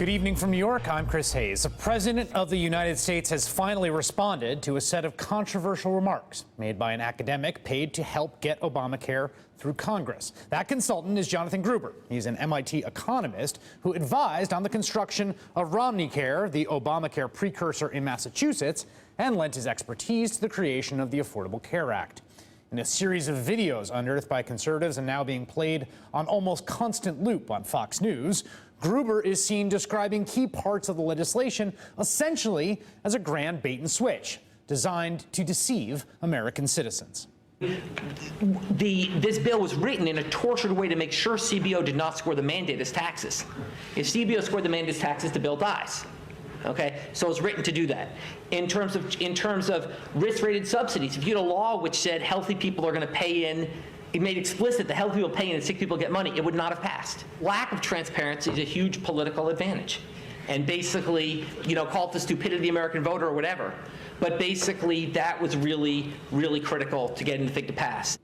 Good evening from New York. I'm Chris Hayes. The President of the United States has finally responded to a set of controversial remarks made by an academic paid to help get Obamacare through Congress. That consultant is Jonathan Gruber. He's an MIT economist who advised on the construction of Romneycare, the Obamacare precursor in Massachusetts, and lent his expertise to the creation of the Affordable Care Act. In a series of videos unearthed by conservatives and now being played on almost constant loop on Fox News, Gruber is seen describing key parts of the legislation essentially as a grand bait and switch designed to deceive American citizens. This bill was written in a tortured way to make sure CBO did not score the mandate as taxes. If CBO scored the mandate as taxes, the bill dies. Okay, so it's written to do that. In terms of risk-rated subsidies, if you had a law which said healthy people are going to pay in, it made explicit that healthy people pay in and sick people get money, it would not have passed. Lack of transparency is a huge political advantage. And basically, call it the stupidity of the American voter or whatever. But basically, that was really, really critical to getting the thing to pass.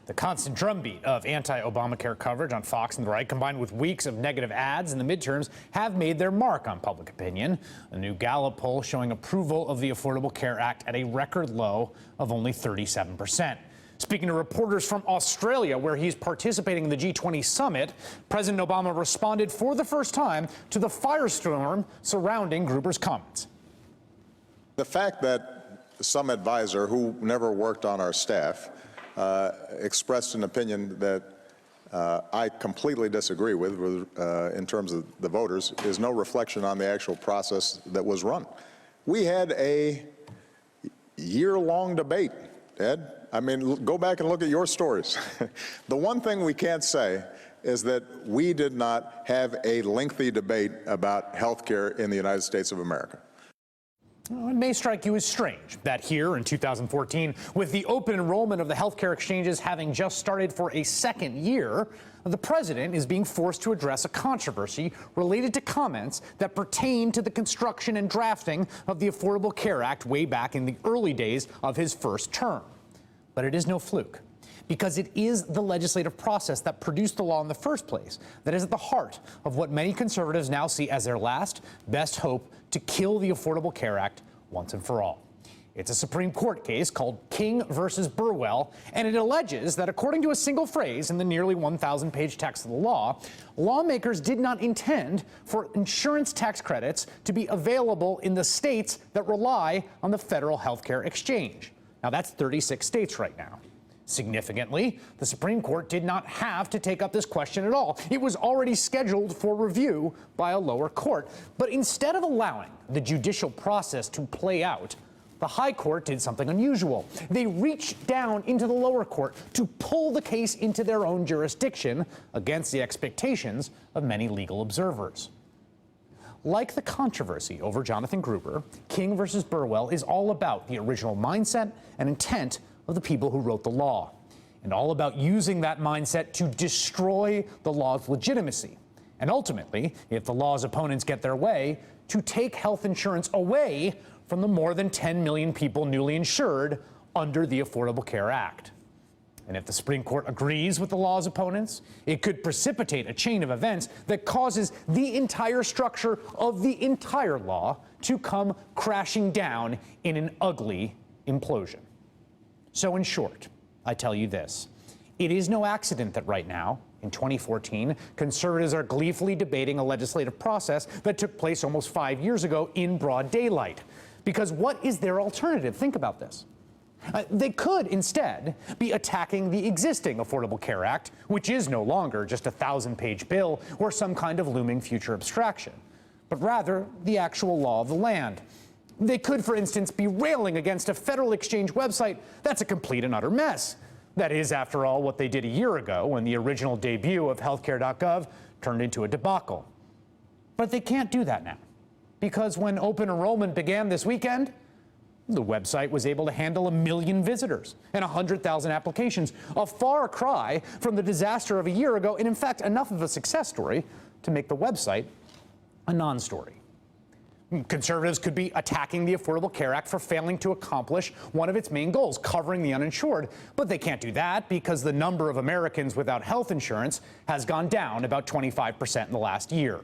The constant drumbeat of anti-Obamacare coverage on Fox and the right, combined with weeks of negative ads in the midterms, have made their mark on public opinion. A new Gallup poll showing approval of the Affordable Care Act at a record low of only 37%. Speaking to reporters from Australia, where he's participating in the G20 summit, President Obama responded for the first time to the firestorm surrounding Gruber's comments. The fact that some advisor who never worked on our staff expressed an opinion that I completely disagree with in terms of the voters is no reflection on the actual process that was run. We had a year-long debate, Ed. I mean, go back and look at your stories. The one thing we can't say is that we did not have a lengthy debate about health care in the United States of America. Well, it may strike you as strange that here in 2014, with the open enrollment of the healthcare exchanges having just started for a second year, the president is being forced to address a controversy related to comments that pertain to the construction and drafting of the Affordable Care Act way back in the early days of his first term. But it is no fluke, because it is the legislative process that produced the law in the first place that is at the heart of what many conservatives now see as their last best hope to kill the Affordable Care Act once and for all. It's a Supreme Court case called King versus Burwell, and it alleges that according to a single phrase in the nearly 1,000-page text of the law, lawmakers did not intend for insurance tax credits to be available in the states that rely on the federal health care exchange. Now, that's 36 states right now. Significantly, the Supreme Court did not have to take up this question at all. It was already scheduled for review by a lower court. But instead of allowing the judicial process to play out, the high court did something unusual. They reached down into the lower court to pull the case into their own jurisdiction against the expectations of many legal observers. Like the controversy over Jonathan Gruber, King versus Burwell is all about the original mindset and intent of the people who wrote the law, and all about using that mindset to destroy the law's legitimacy, and ultimately, if the law's opponents get their way, to take health insurance away from the more than 10 million people newly insured under the Affordable Care Act. And if the Supreme Court agrees with the law's opponents, it could precipitate a chain of events that causes the entire structure of the entire law to come crashing down in an ugly implosion. So in short, I tell you this. It is no accident that right now, in 2014, conservatives are gleefully debating a legislative process that took place almost 5 years ago in broad daylight. Because what is their alternative? Think about this. They could instead be attacking the existing Affordable Care Act, which is no longer just a 1,000-page bill or some kind of looming future abstraction, but rather the actual law of the land. They could, for instance, be railing against a federal exchange website that's a complete and utter mess. That is, after all, what they did a year ago when the original debut of healthcare.gov turned into a debacle. But they can't do that now, because when open enrollment began this weekend, the website was able to handle 1 million visitors and 100,000 applications, a far cry from the disaster of a year ago, and in fact, enough of a success story to make the website a non-story. Conservatives could be attacking the Affordable Care Act for failing to accomplish one of its main goals, covering the uninsured. But they can't do that because the number of Americans without health insurance has gone down about 25% in the last year.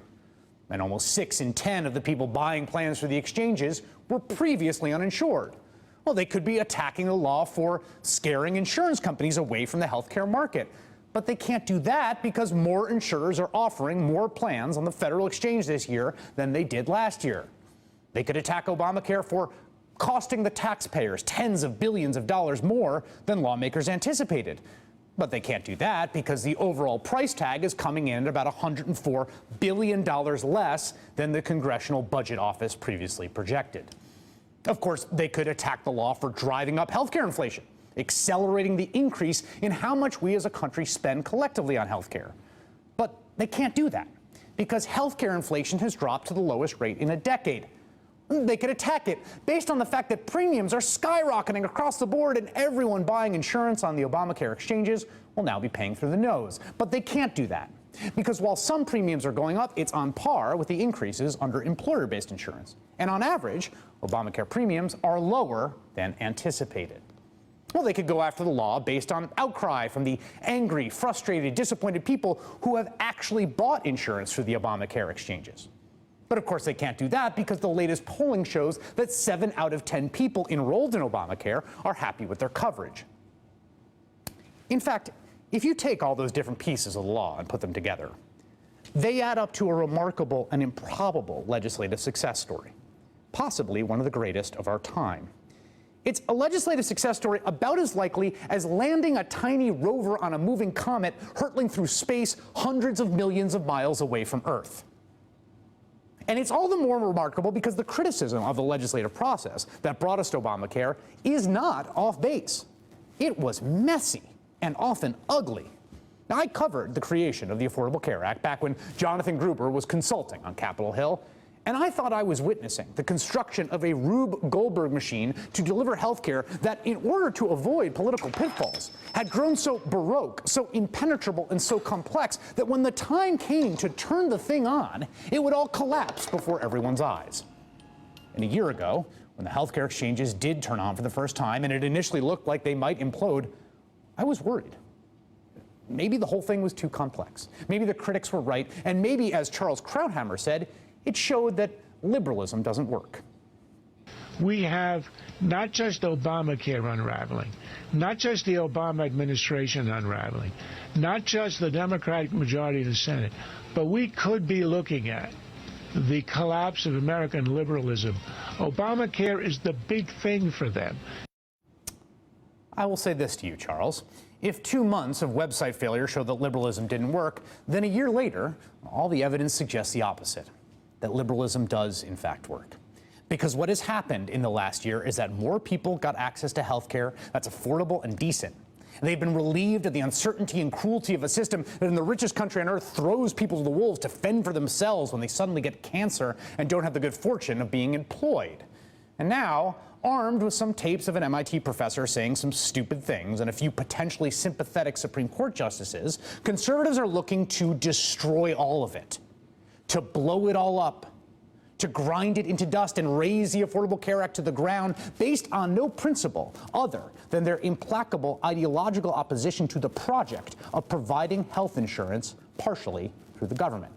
And almost 6 in 10 of the people buying plans for the exchanges were previously uninsured. Well, they could be attacking the law for scaring insurance companies away from the healthcare market. But they can't do that because more insurers are offering more plans on the federal exchange this year than they did last year. They could attack Obamacare for costing the taxpayers tens of billions of dollars more than lawmakers anticipated. But they can't do that because the overall price tag is coming in at about $104 billion less than the Congressional Budget Office previously projected. Of course, they could attack the law for driving up healthcare inflation, accelerating the increase in how much we as a country spend collectively on healthcare. But they can't do that because healthcare inflation has dropped to the lowest rate in a decade. They could attack it based on the fact that premiums are skyrocketing across the board and everyone buying insurance on the Obamacare exchanges will now be paying through the nose. But they can't do that because while some premiums are going up, it's on par with the increases under employer-based insurance. And on average, Obamacare premiums are lower than anticipated. Well, they could go after the law based on outcry from the angry, frustrated, disappointed people who have actually bought insurance through the Obamacare exchanges. But of course they can't do that because the latest polling shows that 7 out of 10 people enrolled in Obamacare are happy with their coverage. In fact, if you take all those different pieces of the law and put them together, they add up to a remarkable and improbable legislative success story, possibly one of the greatest of our time. It's a legislative success story about as likely as landing a tiny rover on a moving comet hurtling through space hundreds of millions of miles away from Earth. And it's all the more remarkable because the criticism of the legislative process that brought us to Obamacare is not off base. It was messy and often ugly. Now, I covered the creation of the Affordable Care Act back when Jonathan Gruber was consulting on Capitol Hill, and I thought I was witnessing the construction of a Rube Goldberg machine to deliver health care that, in order to avoid political pitfalls, had grown so baroque, so impenetrable, and so complex that when the time came to turn the thing on, it would all collapse before everyone's eyes. And a year ago, when the healthcare exchanges did turn on for the first time, and it initially looked like they might implode, I was worried. Maybe the whole thing was too complex. Maybe the critics were right, and maybe, as Charles Krauthammer said, it showed that liberalism doesn't work. We have not just Obamacare unraveling, not just the Obama administration unraveling, not just the Democratic majority in the Senate, but we could be looking at the collapse of American liberalism. Obamacare is the big thing for them. I will say this to you, Charles. If 2 months of website failure showed that liberalism didn't work, then a year later, all the evidence suggests the opposite, that liberalism does, in fact, work. Because what has happened in the last year is that more people got access to health care that's affordable and decent. They've been relieved of the uncertainty and cruelty of a system that in the richest country on earth throws people to the wolves to fend for themselves when they suddenly get cancer and don't have the good fortune of being employed. And now, armed with some tapes of an MIT professor saying some stupid things and a few potentially sympathetic Supreme Court justices, conservatives are looking to destroy all of it, to blow it all up, to grind it into dust and raise the Affordable Care Act to the ground based on no principle other than their implacable ideological opposition to the project of providing health insurance partially through the government.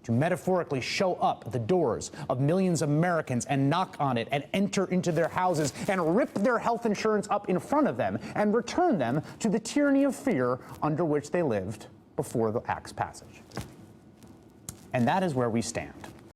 To metaphorically show up at the doors of millions of Americans and knock on it and enter into their houses and rip their health insurance up in front of them and return them to the tyranny of fear under which they lived before the Act's passage. And that is where we stand.